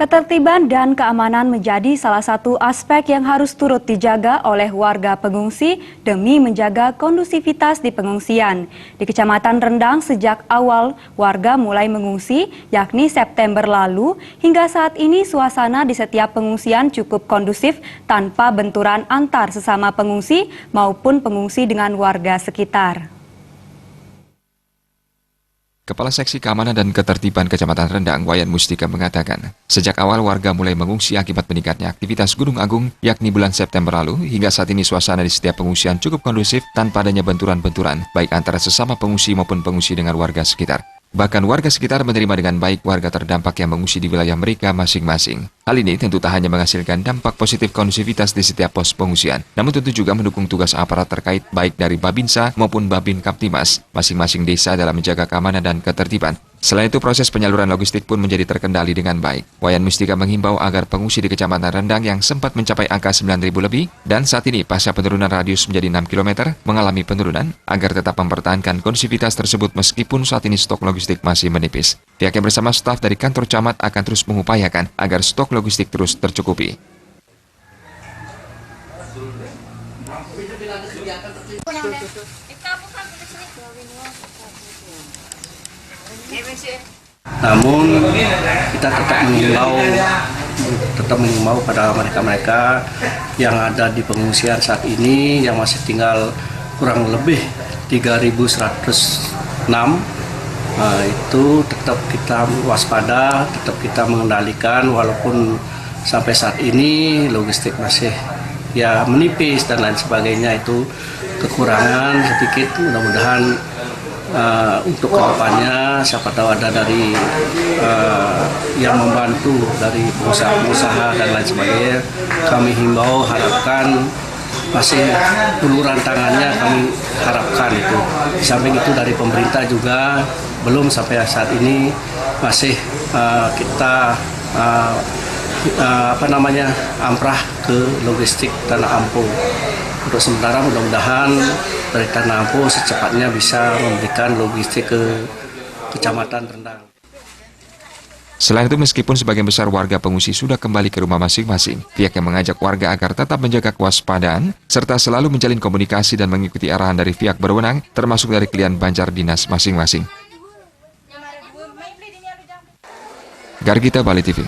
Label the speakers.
Speaker 1: Ketertiban dan keamanan menjadi salah satu aspek yang harus turut dijaga oleh warga pengungsi demi menjaga kondusivitas di pengungsian. Di Kecamatan Rendang sejak awal warga mulai mengungsi, yakni September lalu, hingga saat ini suasana di setiap pengungsian cukup kondusif tanpa benturan antar sesama pengungsi maupun pengungsi dengan warga sekitar.
Speaker 2: Kepala Seksi Keamanan dan Ketertiban Kecamatan Rendang, Wayan Mustika mengatakan, sejak awal warga mulai mengungsi akibat meningkatnya aktivitas Gunung Agung, yakni bulan September lalu, hingga saat ini suasana di setiap pengungsian cukup kondusif tanpa adanya benturan-benturan, baik antara sesama pengungsi maupun pengungsi dengan warga sekitar. Bahkan warga sekitar menerima dengan baik warga terdampak yang mengungsi di wilayah mereka masing-masing. Hal ini tentu tak hanya menghasilkan dampak positif kondusivitas di setiap pos pengungsian, namun tentu juga mendukung tugas aparat terkait baik dari Babinsa maupun Babin Kaptimas, masing-masing desa dalam menjaga keamanan dan ketertiban. Selain itu, proses penyaluran logistik pun menjadi terkendali dengan baik. Wayan Mustika menghimbau agar pengungsi di Kecamatan Rendang yang sempat mencapai angka 9.000 lebih, dan saat ini pasca penurunan radius menjadi 6 km, mengalami penurunan, agar tetap mempertahankan kondusivitas tersebut meskipun saat ini stok logistik masih menipis. Pihaknya bersama staf dari kantor camat akan terus mengupayakan agar stok logistik terus tercukupi.
Speaker 3: Namun kita tetap mengimbau pada mereka-mereka yang ada di pengungsian saat ini yang masih tinggal kurang lebih 3.106. Itu tetap kita waspada, tetap kita mengendalikan walaupun sampai saat ini logistik masih menipis dan lain sebagainya, itu kekurangan sedikit. Mudah-mudahan untuk kedepannya siapa tahu ada dari yang membantu dari pengusaha-pengusaha dan lain sebagainya. Kami himbau, harapkan masih uluran tangannya, kami harapkan itu. Di samping itu dari pemerintah juga belum sampai saat ini masih kita amprah ke logistik Tanah Ampo. Untuk sementara mudah-mudahan dari Tanah Ampo secepatnya bisa memberikan logistik ke Kecamatan Rendang.
Speaker 2: Selain itu, meskipun sebagian besar warga pengungsi sudah kembali ke rumah masing-masing, pihaknya mengajak warga agar tetap menjaga kewaspadaan, serta selalu menjalin komunikasi dan mengikuti arahan dari pihak berwenang, termasuk dari klien Banjar Dinas masing-masing. Gargita, Bali TV.